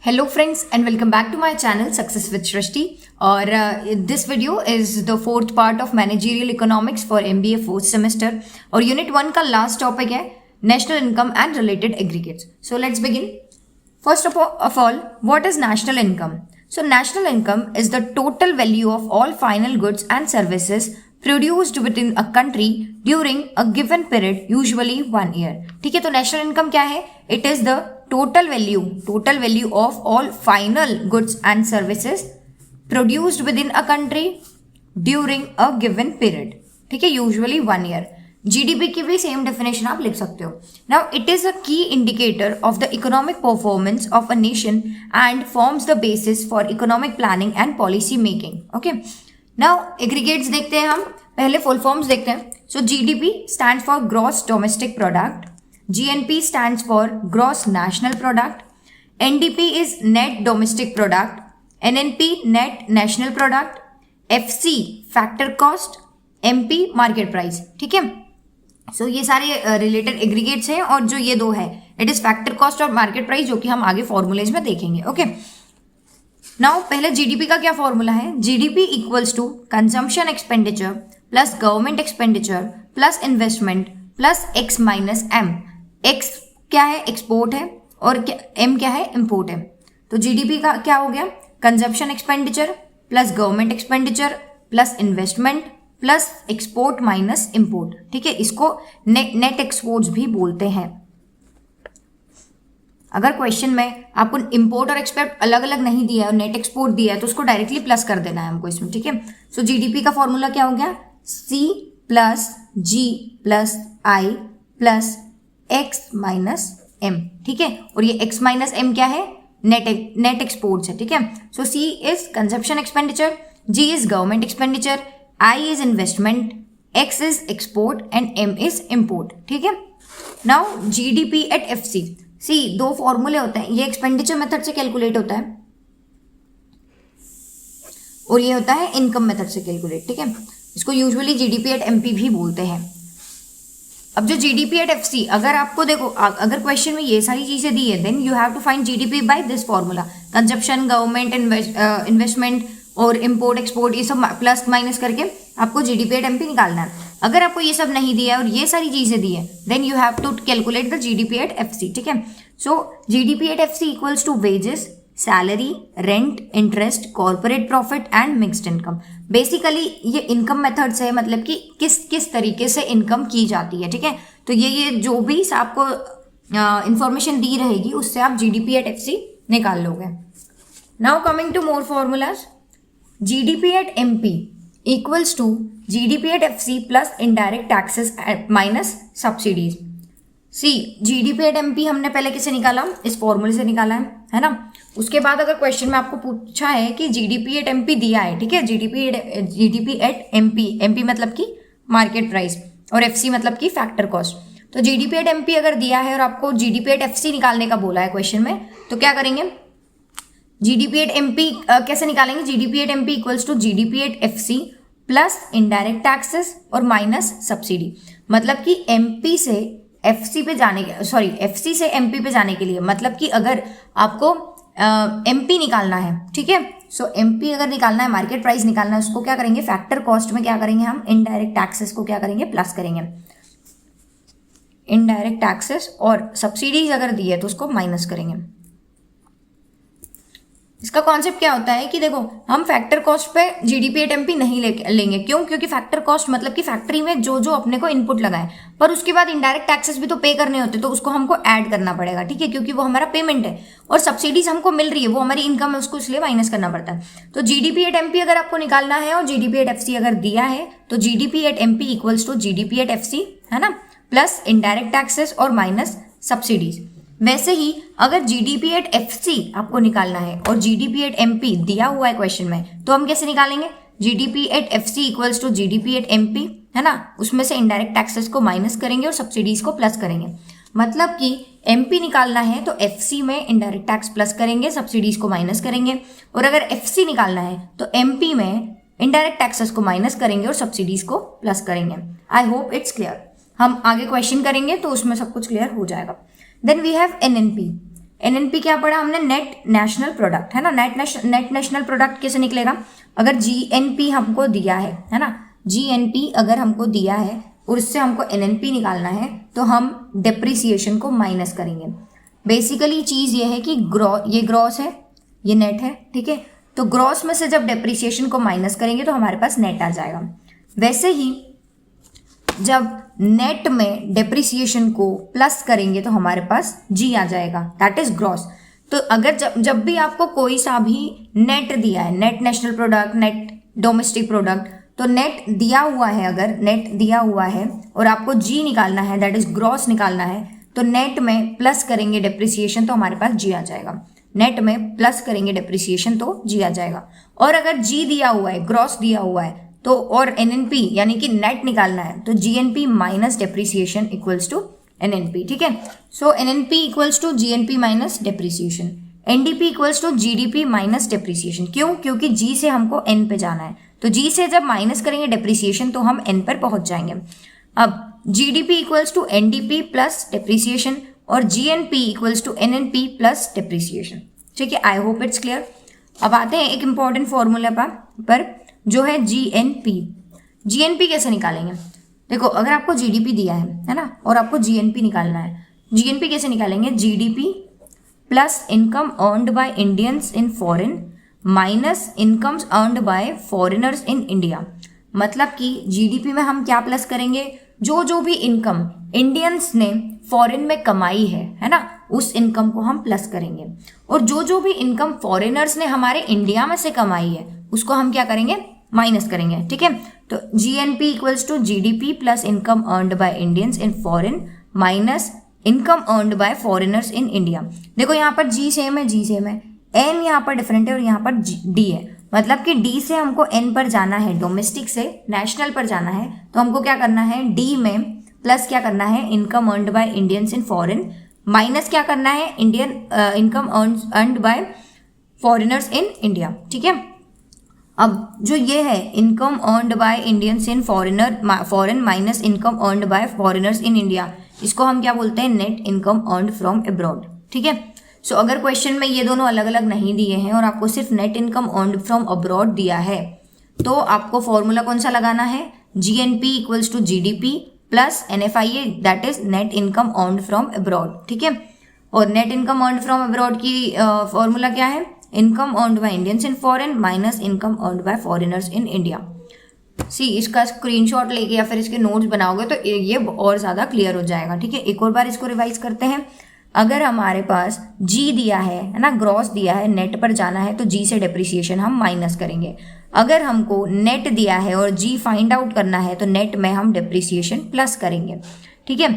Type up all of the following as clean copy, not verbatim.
Hello friends and welcome back to my channel Success with Shrishti और this video is the fourth part of Managerial Economics for MBA fourth semester और Unit 1 का last topic है National Income and Related Aggregates. So let's begin. First of all, what is national income? So national income is the total value of all final goods and services produced within a country during a given period, usually 1 year. ठीक है, तो national income क्या है? It is the total value of all final goods and services produced within a country during a given period. ठीक है, usually 1 year. GDP की भी same definition आप लिख सकते हो. Now it is a key indicator of the economic performance of a nation and forms the basis for economic planning and policy making. Okay. Now aggregates देखते हैं हम. पहले full forms देखते हैं. So GDP stands for Gross Domestic Product. GNP stands for Gross National Product. NDP is Net Domestic Product. NNP Net National Product. FC Factor Cost. MP Market Price. ठीक है. सो ये सारे रिलेटेड एग्रीगेट्स हैं और जो ये दो है इट इज फैक्टर कॉस्ट और मार्केट प्राइस, जो कि हम आगे फॉर्मूलेज में देखेंगे. ओके, नाउ पहले जीडीपी का क्या फॉर्मूला है? GDP equals to consumption expenditure plus government expenditure plus investment plus X minus M. X क्या है? एक्सपोर्ट है, और एम क्या है? इम्पोर्ट है. तो जीडीपी का क्या हो गया? Consumption expenditure plus government expenditure plus investment plus export minus import. ठीक है, इसको नेट एक्सपोर्ट्स भी बोलते हैं. अगर क्वेश्चन में आपको इंपोर्ट और एक्सपोर्ट अलग अलग नहीं दिया है और नेट एक्सपोर्ट दिया है तो उसको डायरेक्टली प्लस कर देना है हमको इसमें. ठीक है, सो जीडीपी का फॉर्मूला क्या हो गया? सी plus G plus I plus X minus M. ठीक है, और ये एक्स माइनस एम क्या है? नेट एक्सपोर्ट्स है. ठीक है, so C is consumption expenditure, G is government expenditure, I is investment, X is export and M is import. ठीक है, now GDP at FC. See, दो फॉर्मूले होते हैं. ये एक्सपेंडिचर मेथड से कैलकुलेट होता है और ये होता है इनकम मेथड से कैलकुलेट. ठीक है, इसको यूजुअली जीडीपी एट एमपी भी बोलते हैं. अब जो जीडीपी एट एफसी, अगर आपको देखो अगर क्वेश्चन में ये सारी चीजें दी है then you have to find GDP by this formula. Consumption, government, investment और इंपोर्ट एक्सपोर्ट, ये सब प्लस माइनस करके आपको जीडीपी एट एमपी निकालना है. अगर आपको ये सब नहीं दिया है और ये सारी चीजें दी है then you have to calculate the GDP at FC. ठीक है, so GDP at FC equals to wages, salary, rent, interest, corporate profit and mixed income. Basically ये इनकम मेथड्स है, मतलब कि किस तरीके से इनकम की जाती है. ठीक है, तो ये जो भी आपको इंफॉर्मेशन दी रहेगी उससे आप जीडीपी एट एफसी निकाल लोगे. Now coming to more formulas. GDP at MP equals to GDP at FC plus indirect taxes minus subsidies. See, GDP at MP हमने पहले किसे निकाला? इस फॉर्मूले से निकाला है ना. उसके बाद अगर क्वेश्चन में आपको पूछा है कि GDP at MP दिया है, ठीक है, GDP at MP मतलब कि मार्केट प्राइस और FC मतलब कि फैक्टर कॉस्ट. तो GDP at MP अगर दिया है और आपको GDP at FC निकालने का बोला है क्वेश्चन में, तो क्या करेंगे? जीडीपी एट एमपी कैसे निकालेंगे? GDP at MP equals to GDP at FC plus indirect taxes और माइनस सब्सिडी. मतलब कि एमपी से एफसी पे जाने के, सॉरी, एफसी से एमपी पे जाने के लिए, मतलब कि अगर आपको एमपी निकालना है, ठीक है, सो एमपी अगर निकालना है, मार्केट प्राइस निकालना है, उसको क्या करेंगे? फैक्टर कॉस्ट में क्या करेंगे हम? इनडायरेक्ट टैक्सेस को क्या करेंगे? प्लस करेंगे. इनडायरेक्ट टैक्सेस और सब्सिडीज अगर दी है तो उसको माइनस करेंगे. इसका कॉन्सेप्ट क्या होता है कि देखो, हम फैक्टर कॉस्ट पे जीडीपी एट एमपी नहीं लेंगे. क्यों? क्योंकि फैक्टर कॉस्ट मतलब कि फैक्ट्री में जो अपने को इनपुट लगा है, पर उसके बाद इनडायरेक्ट टैक्सेस भी तो पे करने होते, तो उसको हमको ऐड करना पड़ेगा. ठीक है, क्योंकि वो हमारा पेमेंट है. और सब्सिडीज हमको मिल रही है, वो हमारी इनकम है, उसको इसलिए माइनस करना पड़ता है. तो जीडीपी एट एमपी अगर आपको निकालना है और जीडीपी एट एफसी अगर दिया है तो GDP at MP equals to GDP at FC, है ना, प्लस इनडायरेक्ट टैक्सेस और माइनस सब्सिडीज. वैसे ही अगर जीडीपी एट एफसी आपको निकालना है और जीडीपी एट एमपी दिया हुआ है क्वेश्चन में, तो हम कैसे निकालेंगे? GDP at FC equals to GDP at MP, है ना, उसमें से इनडायरेक्ट टैक्सेस को माइनस करेंगे और सब्सिडीज को प्लस करेंगे. मतलब कि एमपी निकालना है तो एफसी में इनडायरेक्ट टैक्स प्लस करेंगे, सब्सिडीज को माइनस करेंगे. और अगर एफसी निकालना है तो एमपी में इनडायरेक्ट टैक्सेस को माइनस करेंगे और सब्सिडीज को प्लस करेंगे. आई होप इट्स क्लियर. हम आगे क्वेश्चन करेंगे तो उसमें सब कुछ क्लियर हो जाएगा. Then we have NNP. NNP क्या पढ़ा हमने, नेट नेशनल प्रोडक्ट, है ना। नेट नेशनल प्रोडक्ट कैसे निकलेगा, अगर जीएनपी हमको दिया है ना, जीएनपी अगर हमको दिया है और उससे हमको एनएनपी निकालना है तो हम डेप्रिसिएशन को माइनस करेंगे। बेसिकली चीज़ ये है कि ये ग्रॉस है, ये नेट है, ठीक है। तो ग्रॉस में से जब डेप्रिसिएशन को माइनस करेंगे तो हमारे पास नेट आ जाएगा। वैसे ही जब नेट में डेप्रिसिएशन को प्लस करेंगे तो हमारे पास जी आ जाएगा, दैट इज ग्रॉस। तो अगर जब भी आपको कोई सा भी नेट दिया है, net national product, net domestic product, तो नेट दिया हुआ है, अगर नेट दिया हुआ है और आपको जी निकालना है, दैट इज ग्रॉस निकालना है, तो नेट में प्लस करेंगे डेप्रिसिएशन तो हमारे पास जी आ जाएगा। नेट में प्लस करेंगे डेप्रिसिएशन तो जी आ जाएगा। और अगर जी दिया हुआ है, ग्रॉस दिया हुआ है, तो और एनएनपी यानी कि नेट निकालना है, तो GNP minus depreciation equals to NNP, ठीक है। So NNP equals to GNP minus depreciation. NDP equals to GDP minus depreciation. क्यों? क्योंकि जी से हमको एन पे जाना है, तो जी से जब माइनस करेंगे डेप्रिसिएशन तो हम एन पर पहुंच जाएंगे। अब GDP equals to NDP plus depreciation और GNP equals to NNP plus depreciation, ठीक है। I hope it's clear. अब आते हैं एक इंपॉर्टेंट फॉर्मूला पर जो है जीएनपी। जीएनपी कैसे निकालेंगे? देखो, अगर आपको जीडीपी दिया है ना, और आपको जीएनपी निकालना है, जीएनपी कैसे निकालेंगे? GDP plus income earned by Indians in foreign minus incomes earned by foreigners in India. मतलब कि जीडीपी में हम क्या प्लस करेंगे? जो भी इनकम इंडियंस ने फॉरेन में कमाई है ना, उस इनकम को हम प्लस करेंगे। और जो भी इनकम फॉरेनर्स ने हमारे इंडिया में से कमाई है उसको हम क्या करेंगे? माइनस करेंगे, ठीक है। तो GNP equals to GDP plus income earned by Indians in foreign minus income earned by foreigners in India. देखो यहाँ पर जी सेम है, जी सेम है, एन यहाँ पर डिफरेंट है और यहाँ पर डी है। मतलब कि डी से हमको एन पर जाना है, डोमेस्टिक से नेशनल पर जाना है, तो हमको क्या करना है? डी में प्लस क्या करना है? Income earned by Indians in foreign minus क्या करना है? Indian income earned by foreigners in India, ठीक है। अब जो ये है income earned by Indians in foreign minus income earned by foreigners in India, इसको हम क्या बोलते हैं? Net income earned from abroad, ठीक है। सो अगर क्वेश्चन में ये दोनों अलग अलग नहीं दिए हैं और आपको सिर्फ net income earned from abroad दिया है, तो आपको फॉर्मूला कौन सा लगाना है? GNP equals to GDP plus NFIA, that is net income earned from abroad, ठीक है। और net income earned from abroad की फॉर्मूला क्या है? Income earned by Indians in foreign minus income earned by foreigners in India. See, इसका screenshot लेके या फिर इसके नोट्स बनाओगे तो ये और ज़्यादा क्लियर हो जाएगा, ठीक है। एक और बार इसको रिवाइज करते हैं। अगर हमारे पास जी दिया है ना, ग्रॉस दिया है, नेट पर जाना है, तो जी से डेप्रिसिएशन हम माइनस करेंगे। अगर हमको नेट दिया है और जी फाइंड आउट करना है तो नेट में हम डेप्रिसिएशन प्लस करेंगे, ठीक है।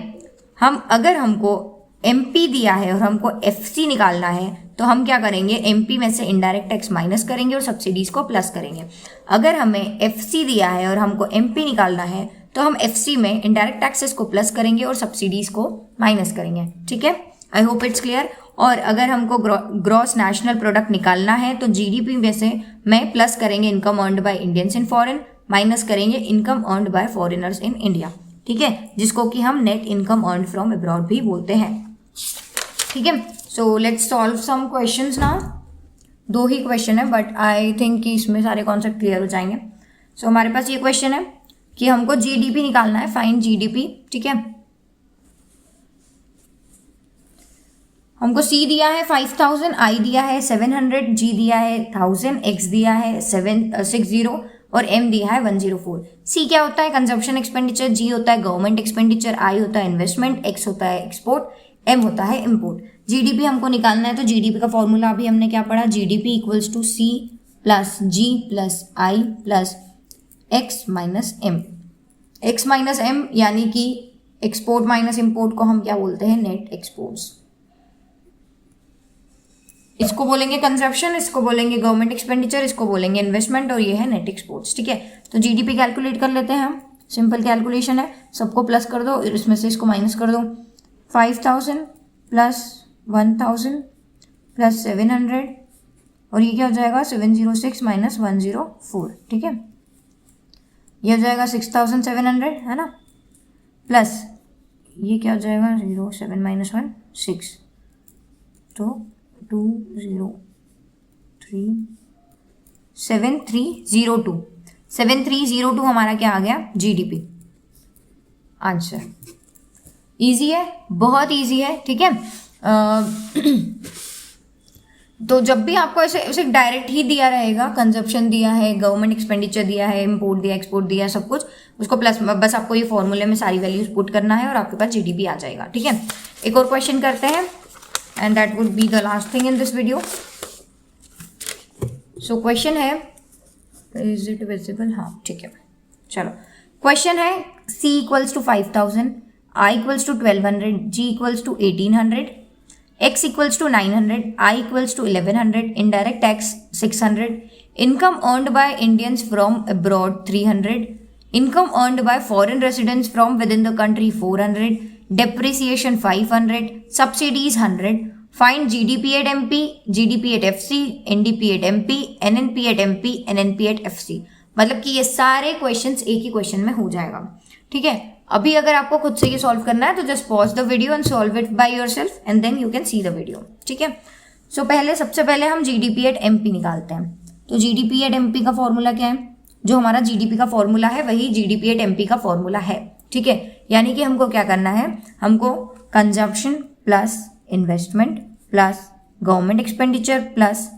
अगर हमको एमपी दिया है और हमको एफसी निकालना है तो हम क्या करेंगे? एमपी में से इनडायरेक्ट टैक्स माइनस करेंगे और सब्सिडीज को प्लस करेंगे। अगर हमें एफसी दिया है और हमको एमपी निकालना है तो हम एफसी में इनडायरेक्ट टैक्सेस को प्लस करेंगे और सब्सिडीज को माइनस करेंगे, ठीक है। I hope it's clear. और अगर हमको ग्रॉस नेशनल प्रोडक्ट निकालना है तो जीडीपी में से में प्लस करेंगे income earned by Indians in foreign minus करेंगे income earned by foreigners in India, ठीक है, जिसको कि हम net income earned from abroad भी बोलते हैं, ठीक है। So let's solve some questions now. 2 ही क्वेश्चन है बट आई थिंक कि इसमें सारे कॉन्सेप्ट क्लियर हो जाएंगे। सो हमारे पास ये क्वेश्चन है कि हमको जीडीपी निकालना है, फाइंड जीडीपी, ठीक है। हमको सी दिया है 5000, आई दिया है 700, जी दिया है 1000, एक्स दिया है 760 और एम दिया है 104। सी क्या होता है? कंजप्शन एक्सपेंडिचर, जी होता है गवर्नमेंट एक्सपेंडिचर, आई होता है इन्वेस्टमेंट, एक्स होता है एक्सपोर्ट, एम होता है इम्पोर्ट। जीडीपी हमको निकालना है तो जीडीपी का फॉर्मूला अभी हमने क्या पढ़ा? GDP equals to C plus G plus I plus X minus M. X minus M यानी कि एक्सपोर्ट माइनस इम्पोर्ट को हम क्या बोलते हैं? Net exports. इसको बोलेंगे कंजप्शन, इसको बोलेंगे गवर्नमेंट एक्सपेंडिचर, इसको बोलेंगे इन्वेस्टमेंट और ये है नेट एक्सपोर्ट्स, ठीक है। तो जीडीपी कैलकुलेट कर लेते हैं हम, सिंपल कैलकुलेशन है, सबको प्लस कर दो, इसमें से इसको माइनस कर दो। 5000 प्लस 1000 प्लस 700 और ये क्या हो जाएगा? 706 माइनस 104, ठीक है। ये हो जाएगा 6700, है ना, प्लस ये क्या हो जाएगा? 07 माइनस 1 6 तो 7302 हमारा क्या आ गया, जीडीपी। आंसर इजी है, बहुत इजी है, ठीक है। तो जब भी आपको ऐसे डायरेक्ट ही दिया रहेगा, कंजप्शन दिया है, गवर्नमेंट एक्सपेंडिचर दिया है, इंपोर्ट दिया, एक्सपोर्ट दिया, सब कुछ, उसको प्लस बस आपको ये फॉर्मूले में सारी वैल्यूज पुट करना है और आपके पास जीडीपी आ जाएगा, ठीक है। एक और क्वेश्चन करते हैं and that would be the last thing in this video. So question है, इज इट विजिबल, हाँ ठीक है, चलो। क्वेश्चन है C equals to 5000, I equals to 1200, G equals to 1800, X equals to 900, I equals to 1100, indirect tax 600, income earned by Indians from abroad 300, income earned by foreign residents from within the country 400, depreciation 500, subsidies 100, find GDP at MP, GDP at FC, NDP at MP, NNP at MP, NNP at FC। मतलब कि ये सारे questions एक ही question में हो जाएगा, ठीक है। अभी अगर आपको खुद से ये सॉल्व करना है तो just pause the video and solve it by yourself and then you can see the video, ठीक है। सो सबसे पहले हम जीडीपी एट एमपी निकालते हैं। तो जीडीपी एट एमपी का फॉर्मूला क्या है, जो हमारा जीडीपी का फॉर्मूला है वही जीडीपी एट एमपी का फॉर्मूला है, ठीक है। यानी कि हमको क्या करना है, हमको consumption plus investment plus government expenditure plus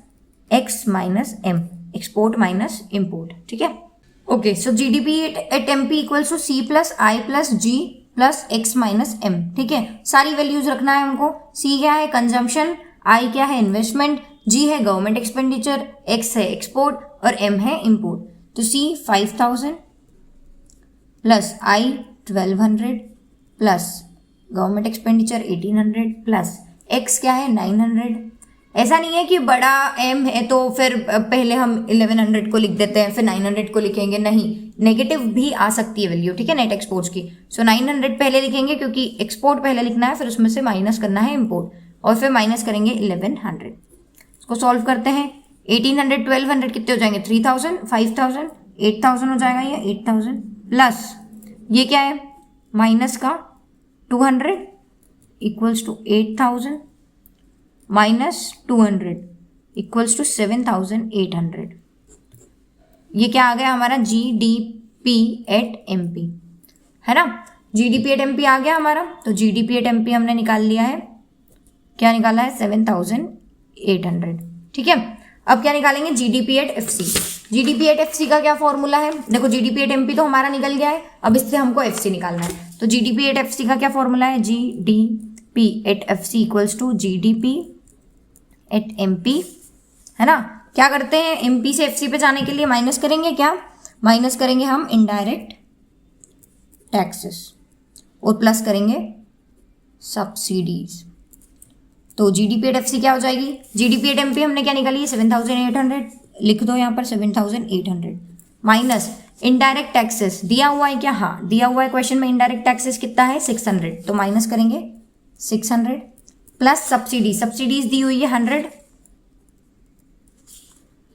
X minus M, export minus import, ठीक है। Okay, so GDP at MP equals to C plus I plus G plus X minus M, ठीक है। सारी वैल्यूज रखना है हमको। सी क्या है, कंजम्पशन, आई क्या है, इन्वेस्टमेंट, जी है गवर्नमेंट एक्सपेंडिचर, एक्स है एक्सपोर्ट और एम है इम्पोर्ट। तो सी 5000 प्लस आई 1200 plus government expenditure 1800 plus x क्या है 900। ऐसा नहीं है कि बड़ा एम है तो फिर पहले हम 1100 को लिख देते हैं फिर 900 को लिखेंगे, नहीं, नेगेटिव भी आ सकती है वैल्यू, ठीक है, नेट एक्सपोर्ट्स की। सो 900 पहले लिखेंगे क्योंकि एक्सपोर्ट पहले लिखना है, फिर उसमें से माइनस करना है इम्पोर्ट और फिर माइनस करेंगे 1100। इसको सॉल्व करते हैं। 1800 1200 कितने हो जाएंगे, 3000, 5000, 8000 हो जाएगा, ये 8000 प्लस ये क्या है माइनस का 200 equals to 8000 minus 200 equals to 7800। ये क्या आ गया हमारा जीडीपी एट एमपी, है ना। जीडीपी एट एमपी आ गया हमारा। तो जीडीपी एट एमपी हमने निकाल लिया है, क्या निकाला है 7800, ठीक है। अब क्या निकालेंगे, GDP at FC. GDP at FC का क्या फॉर्मूला है, देखो जीडीपी एट एमपी तो हमारा निकल गया है, अब इससे हमको एफसी निकालना है। तो जीडीपी एट एफसी का क्या फॉर्मूला है, GDP at FC equals to GDP at MP, है ना। क्या करते हैं, एमपी से एफसी पे जाने के लिए माइनस करेंगे, क्या माइनस करेंगे हम इनडायरेक्ट टैक्सेस और प्लस करेंगे सब्सिडीज। तो जीडीपी एट एफसी क्या हो जाएगी, जीडीपी एट एमपी हमने क्या निकाली है 7800, लिख दो यहाँ पर 7800 माइनस इनडायरेक्ट टैक्सेस दिया हुआ है क्या, हाँ दिया हुआ है क्वेश्चन में। इनडायरेक्ट टैक्सेस कितना है 600, तो माइनस करेंगे 600 प्लस सब्सिडी, सब्सिडीज दी हुई है 100,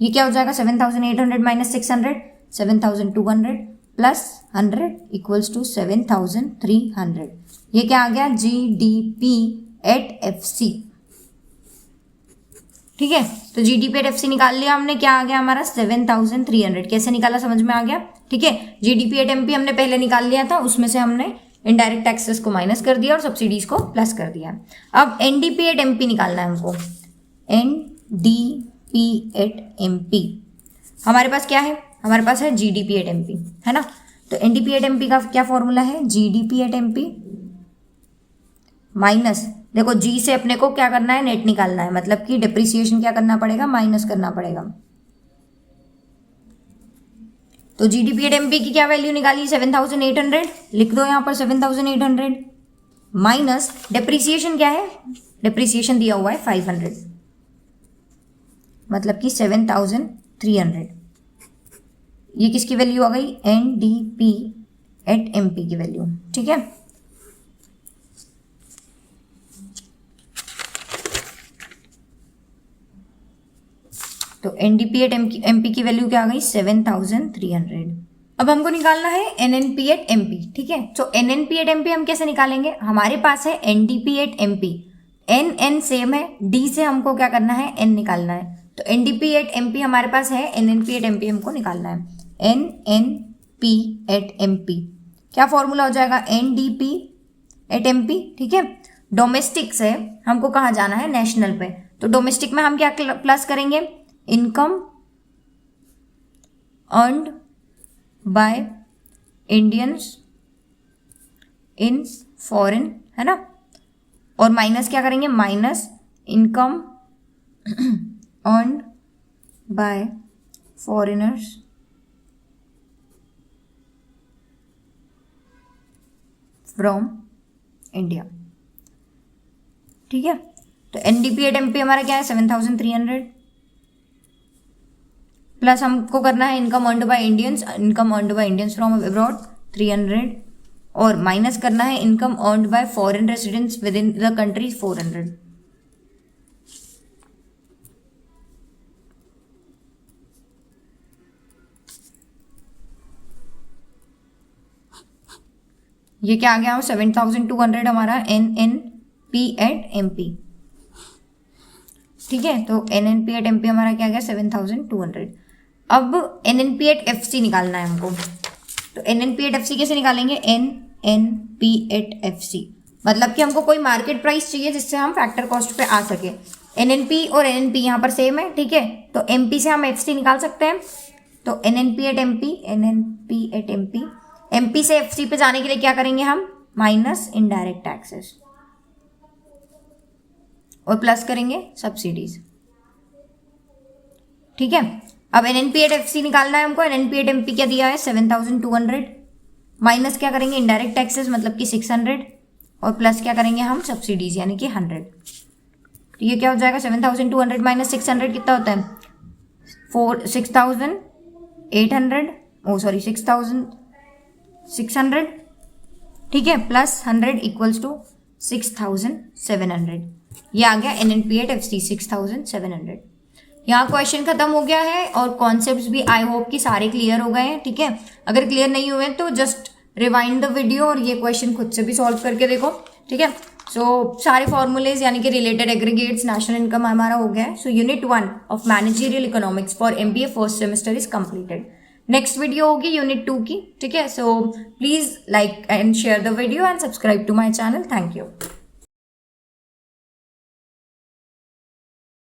ये क्या हो जाएगा 7800 माइनस 600 7200 प्लस 100 इक्वल्स टू 7300। ये क्या आ गया जीडीपी एट एफसी, ठीक है। तो जीडीपी एट एफसी निकाल लिया हमने, क्या आ गया हमारा 7300। कैसे निकाला समझ में आ गया, ठीक है। जीडीपी एट एमपी हमने पहले निकाल लिया था, उसमें से हमने इनडायरेक्ट टैक्सेस को माइनस कर दिया और सब्सिडीज को प्लस कर दिया। अब एनडीपी एट एमपी निकालना है हमको। एनडीपी एट एमपी हमारे पास क्या है, हमारे पास है जीडीपी एट एमपी, है ना। तो एनडीपी एट एमपी का क्या फॉर्मूला है, जीडीपी एट एमपी माइनस, देखो जी से अपने को क्या करना है, नेट निकालना है, मतलब कि डिप्रिसिएशन क्या करना पड़ेगा, माइनस करना पड़ेगा। तो जीडीपी एट एमपी की क्या वैल्यू निकाली 7800, लिख दो यहाँ पर 7800 माइनस डिप्रिसिएशन क्या है, डिप्रिसिएशन दिया हुआ है 500, मतलब कि 7300। ये किसकी वैल्यू आ गई, एनडीपी एट एमपी की वैल्यू, ठीक है। तो एनडीपी एट एमपी की वैल्यू क्या आ गई 7300। अब हमको निकालना है एनएनपी एट एमपी, ठीक है। तो एनएनपी एट एमपी हम कैसे निकालेंगे, हमारे पास है NDP at MP. N same है, डी से हमको क्या करना है, एन निकालना है। तो एनडीपी एट एमपी हमारे पास है, एनएनपी एट एमपी हमको निकालना है। एनएनपी एट एमपी क्या फॉर्मूला हो जाएगा, एनडीपी एट एमपी। ठीक है, डोमेस्टिक से हमको कहाँ जाना है, नेशनल पे। तो डोमेस्टिक में हम क्या प्लस करेंगे, income earned by Indians in foreign, है ना, और माइनस क्या करेंगे, minus income earned by foreigners from India. ठीक है, तो एनडीपी एट एमपी हमारा क्या है, 7,300 प्लस हमको करना है income earned by Indians from abroad 300 और माइनस करना है income earned bye foreign residents with in the country 400। ये क्या आ गया, 7,200 हमारा एनएनपी एट एमपी। ठीक है, तो एनएनपी एट एमपी हमारा क्या आ गया, 7,200। अब एनएनपी एट एफसी निकालना है हमको। तो एनएनपी एट एफसी कैसे निकालेंगे, एनएनपी एट एफसी मतलब कि हमको कोई मार्केट प्राइस चाहिए जिससे हम फैक्टर कॉस्ट पे आ सके। एनएनपी और एनएनपी यहाँ पर सेम है। ठीक है, तो एमपी से हम एफसी निकाल सकते हैं। तो NNP at MP, NNP at MP, MP से एफसी पे जाने के लिए क्या करेंगे हम, माइनस इनडायरेक्ट टैक्सेस और प्लस करेंगे सब्सिडीज। ठीक है, अब एनएनपी एट एफसी निकालना है हमको। एनएनपी एट एमपी क्या दिया है, 7,200 माइनस क्या करेंगे, इनडायरेक्ट टैक्सेस मतलब कि 600 और प्लस क्या करेंगे हम, सब्सिडीज यानी कि 100। तो ये क्या हो जाएगा, 7,200 माइनस 600 कितना होता है, 6,600। ठीक है, प्लस 100 इक्वल्स टू 6,700। ये आ गया एनएनपी एट एफसी 6,700। यहाँ क्वेश्चन खत्म हो गया है और कॉन्सेप्ट्स भी आई होप कि सारे क्लियर हो गए हैं। ठीक है, अगर क्लियर नहीं हुए तो जस्ट रिवाइंड द वीडियो और ये क्वेश्चन खुद से भी सॉल्व करके देखो। ठीक है, सो सारे फॉर्मूलेज यानी कि रिलेटेड एग्रीगेट्स, नेशनल इनकम हमारा हो गया है। So unit 1 of managerial economics for MBA first semester is completed. Next video होगी यूनिट 2 की। ठीक है, so please like and share the video and subscribe to my channel. Thank you.